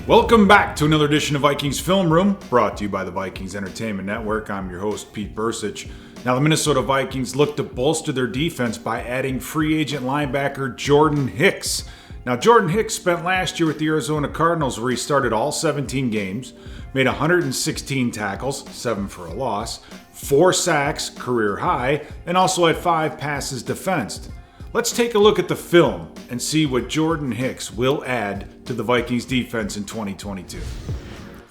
Welcome back to another edition of Vikings Film Room, brought to you by the Vikings Entertainment Network. I'm your host, Pete Bercich. Now, the Minnesota Vikings look to bolster their defense by adding free agent linebacker Jordan Hicks. Now, Jordan Hicks spent last year with the Arizona Cardinals, where he started all 17 games, made 116 tackles, 7 for a loss, 4 sacks, career high, and also had 5 passes defensed. Let's take a look at the film and see what Jordan Hicks will add to the Vikings defense in 2022.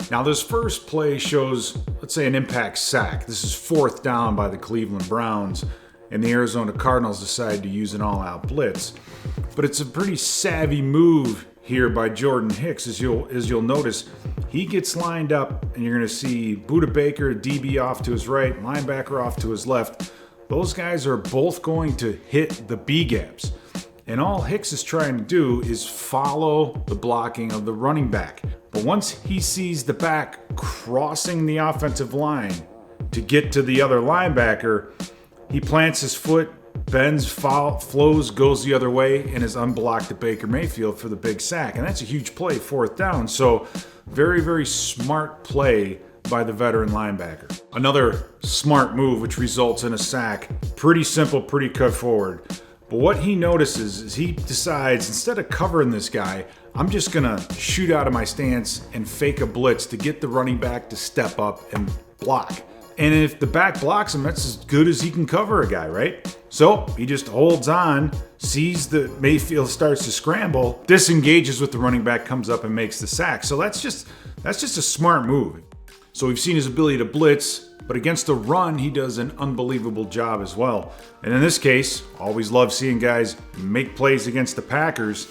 Now, this first play shows, let's say, an impact sack. This is 4th down by the Cleveland Browns, and the Arizona Cardinals decide to use an all-out blitz. But it's a pretty savvy move here by Jordan Hicks. As you'll notice, he gets lined up, and you're going to see Budda Baker, DB off to his right, linebacker off to his left. Those guys are both going to hit the B gaps. And all Hicks is trying to do is follow the blocking of the running back. But once he sees the back crossing the offensive line to get to the other linebacker, he plants his foot, bends, flows, goes the other way, and is unblocked to Baker Mayfield for the big sack. And that's a huge play, 4th down. So very, very smart play by the veteran linebacker. Another smart move, which results in a sack. Pretty simple, pretty cut forward. But what he notices is he decides, instead of covering this guy, I'm just going to shoot out of my stance and fake a blitz to get the running back to step up and block. And if the back blocks him, that's as good as he can cover a guy, right? So he just holds on, sees that Mayfield starts to scramble, disengages with the running back, comes up and makes the sack. So that's just a smart move. So we've seen his ability to blitz, but against the run, he does an unbelievable job as well. And in this case, always love seeing guys make plays against the Packers.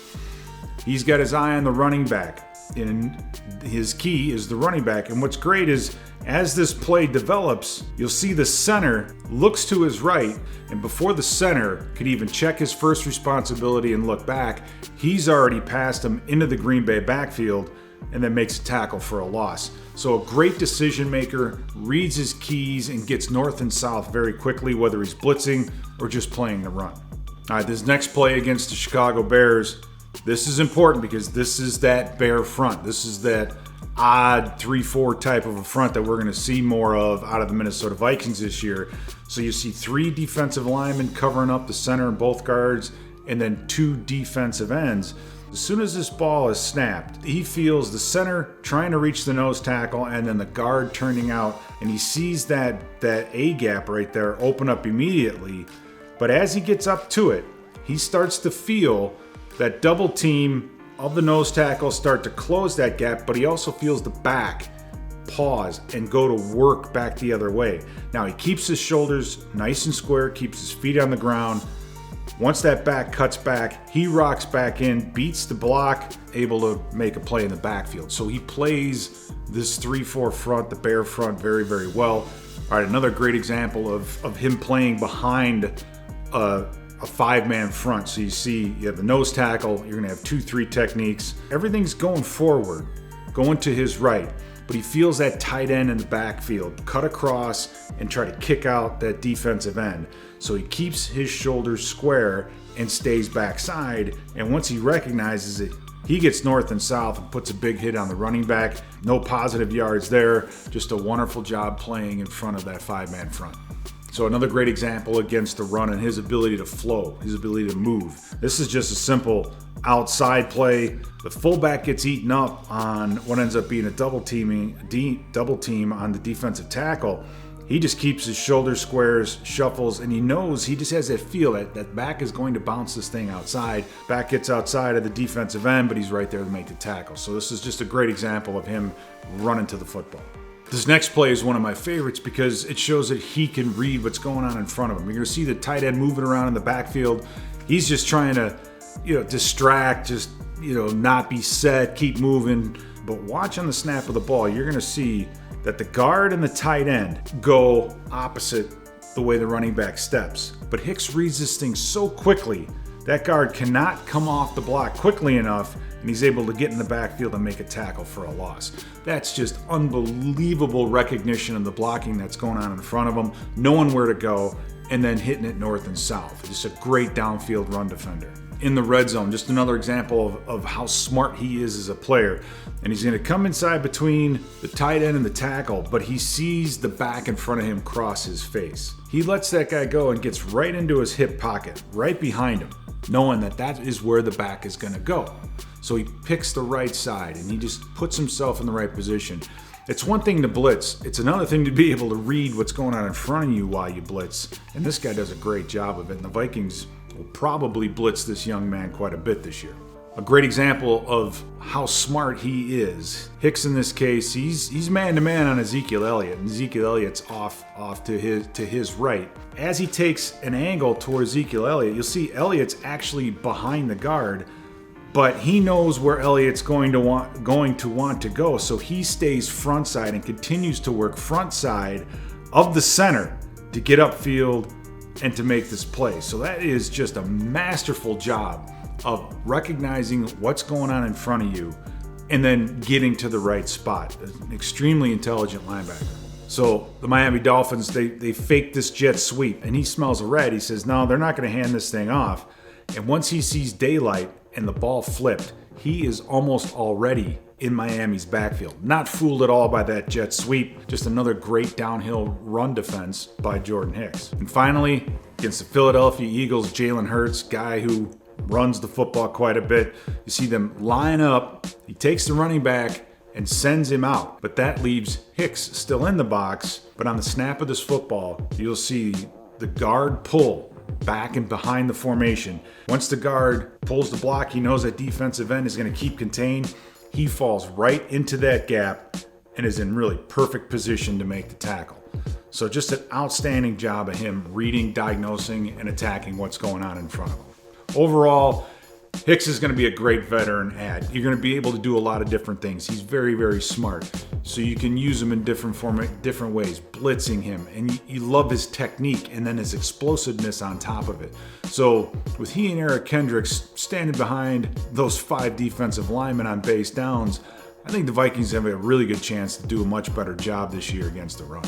He's got his eye on the running back, and his key is the running back. And what's great is, as this play develops, you'll see the center looks to his right, and before the center could even check his first responsibility and look back, he's already passed him into the Green Bay backfield and then makes a tackle for a loss. So a great decision maker, reads his keys, and gets north and south very quickly, whether he's blitzing or just playing the run. All right, this next play against the Chicago Bears, this is important because this is that Bear front. This is that odd 3-4 type of a front that we're going to see more of out of the Minnesota Vikings this year. So you see 3 defensive linemen covering up the center and both guards, and then 2 defensive ends. As soon as this ball is snapped, he feels the center trying to reach the nose tackle and then the guard turning out, and he sees that A gap right there open up immediately. But as he gets up to it, he starts to feel that double team of the nose tackle start to close that gap, but he also feels the back pause and go to work back the other way. Now he keeps his shoulders nice and square, keeps his feet on the ground. Once that back cuts back, he rocks back in, beats the block, able to make a play in the backfield. So he plays this 3-4 front, the Bear front, very, very well. All right, another great example of him playing behind a 5-man front. So you see, you have the nose tackle, you're going to have 2-3 techniques. Everything's going forward, going to his right. But he feels that tight end in the backfield cut across and try to kick out that defensive end. So he keeps his shoulders square and stays backside. And once he recognizes it, he gets north and south and puts a big hit on the running back. No positive yards there. Just a wonderful job playing in front of that 5-man front. So another great example against the run and his ability to flow, his ability to move. This is just a simple outside play. The fullback gets eaten up on what ends up being a double team on the defensive tackle. He just keeps his shoulders squares, shuffles, and he knows, he just has that feel that back is going to bounce this thing outside. Back gets outside of the defensive end, but he's right there to make the tackle. So this is just a great example of him running to the football. This next play is one of my favorites because it shows that he can read what's going on in front of him. You're going to see the tight end moving around in the backfield. He's just trying to, distract, not be set, keep moving. But watch on the snap of the ball, you're going to see that the guard and the tight end go opposite the way the running back steps. But Hicks reads this thing so quickly, that guard cannot come off the block quickly enough, and he's able to get in the backfield and make a tackle for a loss. That's just unbelievable recognition of the blocking that's going on in front of him, knowing where to go, and then hitting it north and south. Just a great downfield run defender. In the red zone, just another example of how smart he is as a player. And he's going to come inside between the tight end and the tackle, but he sees the back in front of him cross his face. He lets that guy go and gets right into his hip pocket, right behind him, knowing that that is where the back is going to go. So he picks the right side and he just puts himself in the right position. It's one thing to blitz. It's another thing to be able to read what's going on in front of you while you blitz. And this guy does a great job of it. And the Vikings will probably blitz this young man quite a bit this year. A great example of how smart he is. Hicks, in this case, he's man-to-man on Ezekiel Elliott, and Ezekiel Elliott's off to his right. As he takes an angle toward Ezekiel Elliott, you'll see Elliott's actually behind the guard, but he knows where Elliott's going to want to go, so he stays front side and continues to work front side of the center to get upfield and to make this play. So that is just a masterful job of recognizing what's going on in front of you and then getting to the right spot. An extremely intelligent linebacker. So the Miami Dolphins, they fake this jet sweep, and he smells a red. He says, no, they're not going to hand this thing off. And once he sees daylight and the ball flipped, he is almost already in Miami's backfield. Not fooled at all by that jet sweep. Just another great downhill run defense by Jordan Hicks. And finally, against the Philadelphia Eagles, Jalen Hurts, guy who runs the football quite a bit. You see them line up. He takes the running back and sends him out. But that leaves Hicks still in the box. But on the snap of this football, you'll see the guard pull back and behind the formation. Once the guard pulls the block, he knows that defensive end is going to keep contained. He falls right into that gap and is in really perfect position to make the tackle. So just an outstanding job of him reading, diagnosing, and attacking what's going on in front of him. Overall, Hicks is going to be a great veteran add. You're going to be able to do a lot of different things. He's very, very smart. So you can use him in different ways, blitzing him. And you love his technique and then his explosiveness on top of it. So with he and Eric Kendricks standing behind those 5 defensive linemen on base downs, I think the Vikings have a really good chance to do a much better job this year against the run.